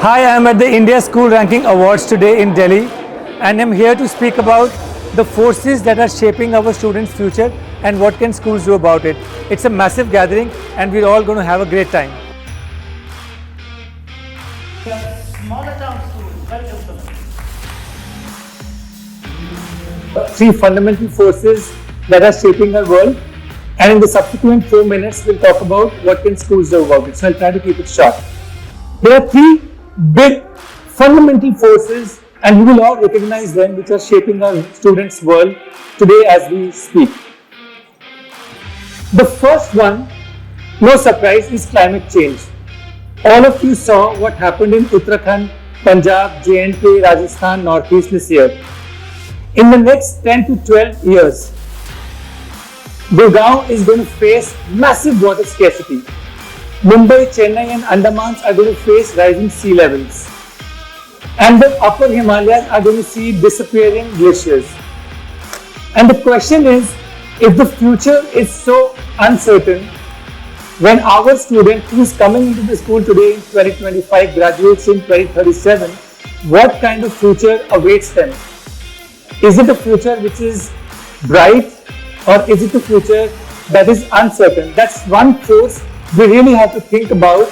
Hi, I am at the India School Ranking Awards today in Delhi, and I'm here to speak about the forces that are shaping our students' future and what can schools do about it. It's a massive gathering and we're all going to have a great time. Smaller town schools, welcome to them. Three fundamental forces that are shaping our world, and in the subsequent 4 minutes we'll talk about what can schools do about it. So I'll try to keep it short. There are three big fundamental forces, and you will all recognize them, which are shaping our students' world today as we speak. The first one, no surprise, is climate change. All of you saw what happened in Uttarakhand, Punjab, J&K, Rajasthan, Northeast this year. In the next 10 to 12 years, Gurgaon is going to face massive water scarcity. Mumbai, Chennai and Andamans are going to face rising sea levels. And the upper Himalayas are going to see disappearing glaciers. And the question is, if the future is so uncertain, when our student who is coming into the school today in 2025 graduates in 2037, what kind of future awaits them? Is it a future which is bright, or is it a future that is uncertain? That's one force we really have to think about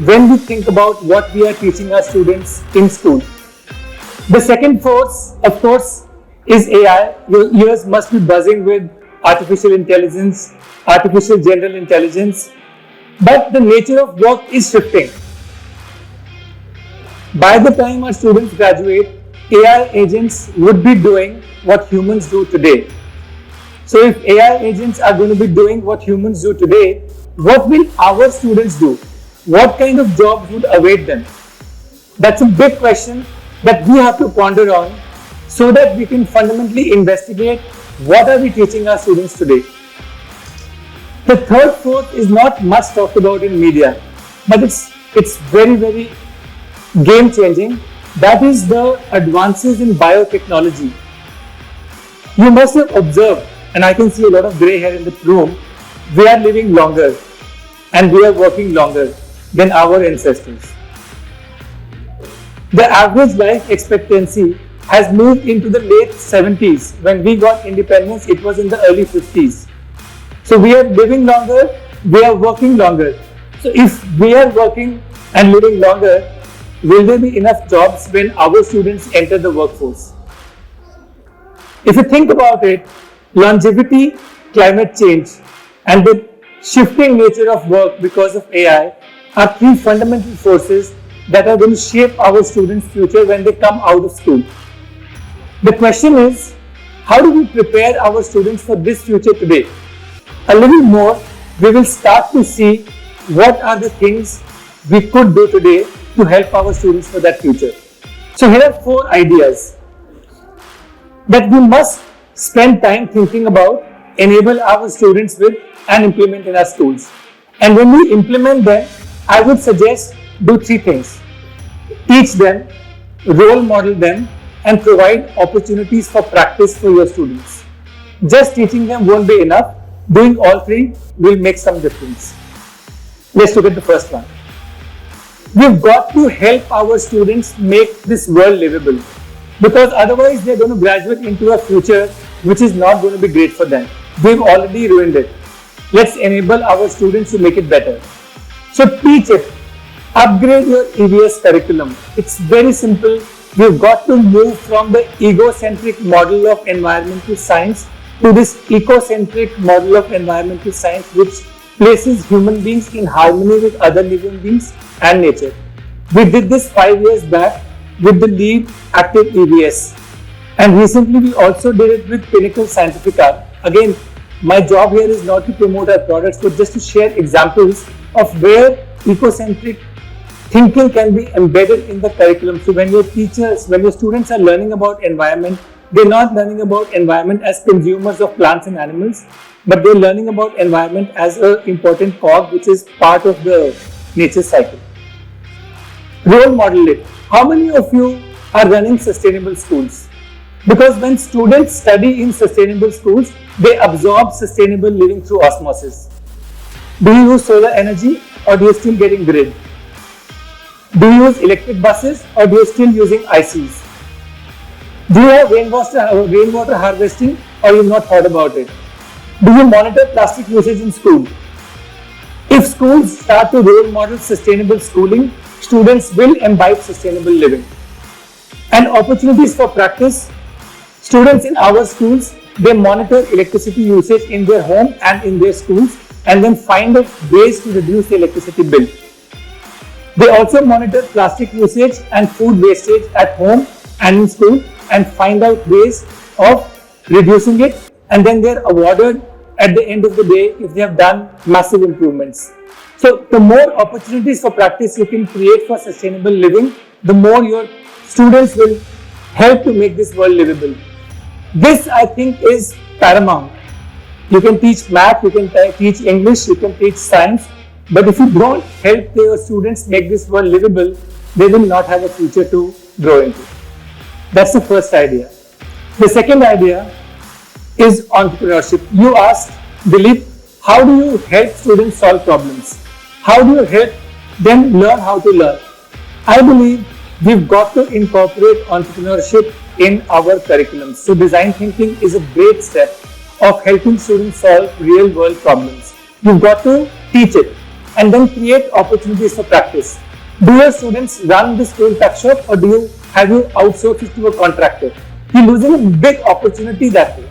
when we think about what we are teaching our students in school. The second force, of course, is AI. Your ears must be buzzing with artificial intelligence, artificial general intelligence, but the nature of work is shifting. By the time our students graduate, AI agents would be doing what humans do today. So if AI agents are going to be doing what humans do today, what will our students do? What kind of jobs would await them? That's a big question that we have to ponder on so that we can fundamentally investigate what are we teaching our students today. The third force is not much talked about in media, but it's very, very game changing. That is the advances in biotechnology. You must have observed, and I can see a lot of grey hair in the room, we are living longer and we are working longer than our ancestors. The average life expectancy has moved into the late 70s. When we got independence, it was in the early 50s. So we are living longer, we are working longer. So if we are working and living longer, will there be enough jobs when our students enter the workforce? If you think about it, longevity, climate change, and the shifting nature of work because of AI are three fundamental forces that are going to shape our students' future when they come out of school. The question is, how do we prepare our students for this future today? A little more, we will start to see what are the things we could do today to help our students for that future. So here are 4 ideas that we must spend time thinking about, enable our students with, and implement in our schools. And when we implement them, I would suggest do 3 things. Teach them, role model them, and provide opportunities for practice for your students. Just teaching them won't be enough. Doing all 3 will make some difference. Let's look at the first one. We've got to help our students make this world livable, because otherwise they're going to graduate into a future which is not going to be great for them. We've already ruined it. Let's enable our students to make it better. So teach it. Upgrade your EVS curriculum. It's very simple. We've got to move from the egocentric model of environmental science to this ecocentric model of environmental science, which places human beings in harmony with other living beings and nature. We did this 5 years back with the LEAD Active EVS, and recently we also did it with Pinnacle Scientifica. Again, my job here is not to promote our products, but just to share examples of where ecocentric thinking can be embedded in the curriculum. So when your students are learning about environment, they're not learning about environment as consumers of plants and animals, but they're learning about environment as an important cog which is part of the nature cycle. Role model it. How many of you are running sustainable schools? Because when students study in sustainable schools, they absorb sustainable living through osmosis. Do you use solar energy or do you still get in grid? Do you use electric buses or do you still using ICs? Do you have rainwater harvesting or you've not thought about it? Do you monitor plastic usage in school? If schools start to role model sustainable schooling, students will imbibe sustainable living. And opportunities for practice, students in our schools, they monitor electricity usage in their home and in their schools and then find ways to reduce the electricity bill. They also monitor plastic usage and food wastage at home and in school and find out ways of reducing it, and then they're awarded at the end of the day if they have done massive improvements. So the more opportunities for practice you can create for sustainable living, the more your students will help to make this world livable. This, I think, is paramount. You can teach math, you can teach English, you can teach science, but if you don't help your students make this world livable, they will not have a future to grow into. That's the first idea. The second idea is entrepreneurship. You asked, Dilip, how do you help students solve problems? How do you help them learn how to learn? I believe we've got to incorporate entrepreneurship in our curriculum. So design thinking is a great step of helping students solve real world problems. You've got to teach it and then create opportunities for practice. Do your students run this tool tuck shop or have you outsourced it to a contractor? You're losing a big opportunity that way.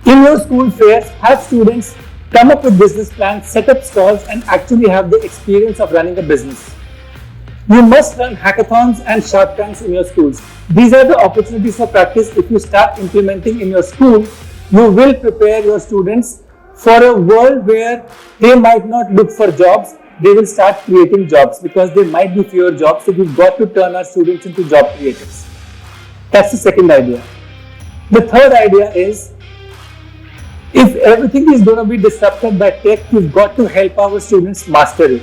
In your school fairs, have students come up with business plans, set up stalls and actually have the experience of running a business. You must run hackathons and shark tanks in your schools. These are the opportunities for practice. If you start implementing in your school, you will prepare your students for a world where they might not look for jobs, they will start creating jobs because there might be fewer jobs. So we've got to turn our students into job creators. That's the second idea. The third idea is, if everything is going to be disrupted by tech, we've got to help our students master it.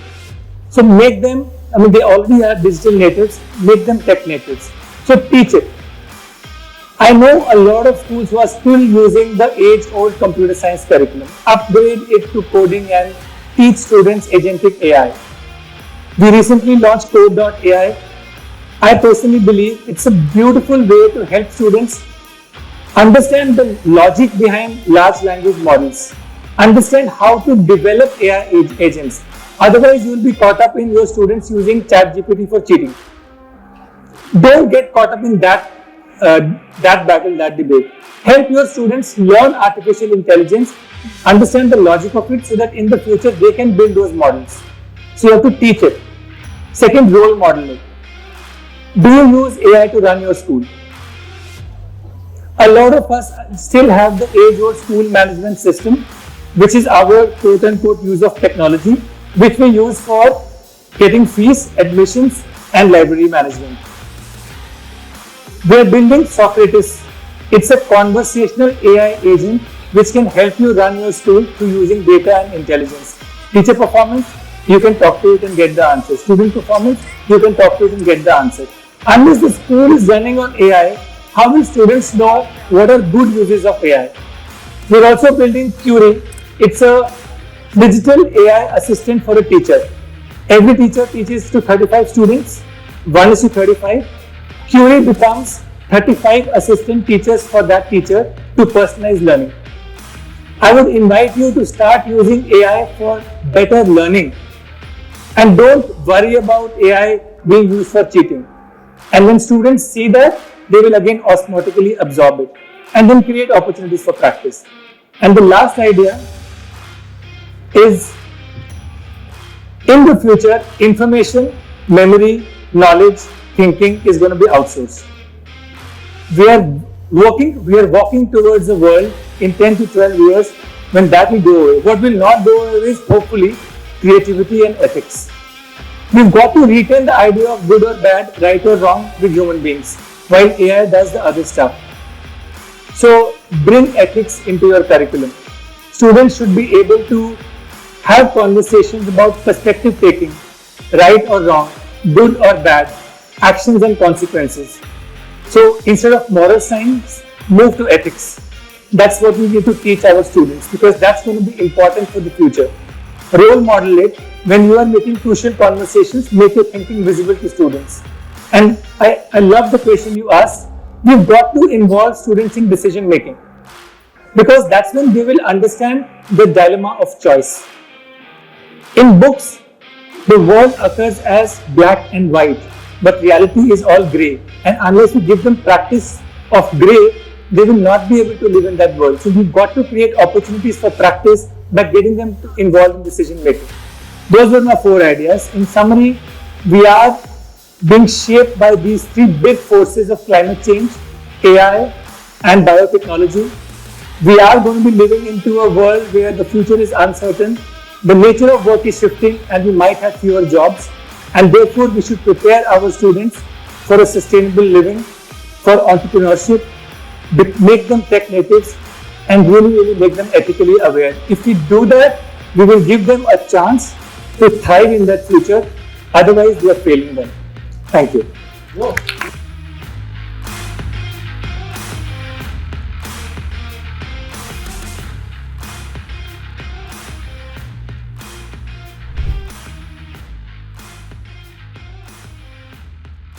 So make them, they already are digital natives, make them tech natives. So teach it. I know a lot of schools who are still using the age-old computer science curriculum. Upgrade it to coding and teach students agentic AI. We recently launched code.ai. I personally believe it's a beautiful way to help students understand the logic behind large language models, understand how to develop AI agents. Otherwise, you will be caught up in your students using ChatGPT for cheating. Don't get caught up in that battle, that debate. Help your students learn artificial intelligence, understand the logic of it so that in the future they can build those models. So you have to teach it. Second, role modeling. Do you use AI to run your school? A lot of us still have the age-old school management system, which is our quote-unquote use of technology, which we use for getting fees, admissions, and library management. We are building Socrates. It's a conversational AI agent which can help you run your school through using data and intelligence. Teacher performance, you can talk to it and get the answer. Student performance, you can talk to it and get the answer. Unless the school is running on AI, how will students know what are good uses of AI? We're also building Curie. It's a digital AI assistant for a teacher. Every teacher teaches to 35 students, 1:35. Curie becomes 35 assistant teachers for that teacher to personalize learning. I would invite you to start using AI for better learning and don't worry about AI being used for cheating. And when students see that, they will again osmotically absorb it and then create opportunities for practice. And the last idea is, in the future, information, memory, knowledge, thinking is going to be outsourced. We are walking towards a world in 10 to 12 years when that will go away. What will not go away is hopefully creativity and ethics. We've got to retain the idea of good or bad, right or wrong with human beings, while AI does the other stuff. So bring ethics into your curriculum. Students should be able to have conversations about perspective taking, right or wrong, good or bad, actions and consequences. So instead of moral science, move to ethics. That's what we need to teach our students because that's going to be important for the future. role model it. When you are making crucial conversations, make your thinking visible to students. And I love the question you asked. We've got to involve students in decision making, because that's when they will understand the dilemma of choice. In books, the world occurs as black and white, but reality is all grey. And unless we give them practice of grey, they will not be able to live in that world. So we've got to create opportunities for practice by getting them involved in decision making. Those were my 4 ideas. In summary, we are being shaped by these 3 big forces of climate change, AI, and biotechnology. We are going to be living into a world where the future is uncertain, the nature of work is shifting, and we might have fewer jobs. And therefore, we should prepare our students for a sustainable living, for entrepreneurship, make them tech natives, and really make them ethically aware. If we do that, we will give them a chance to thrive in that future. Otherwise, we are failing them. Thank you. Whoa.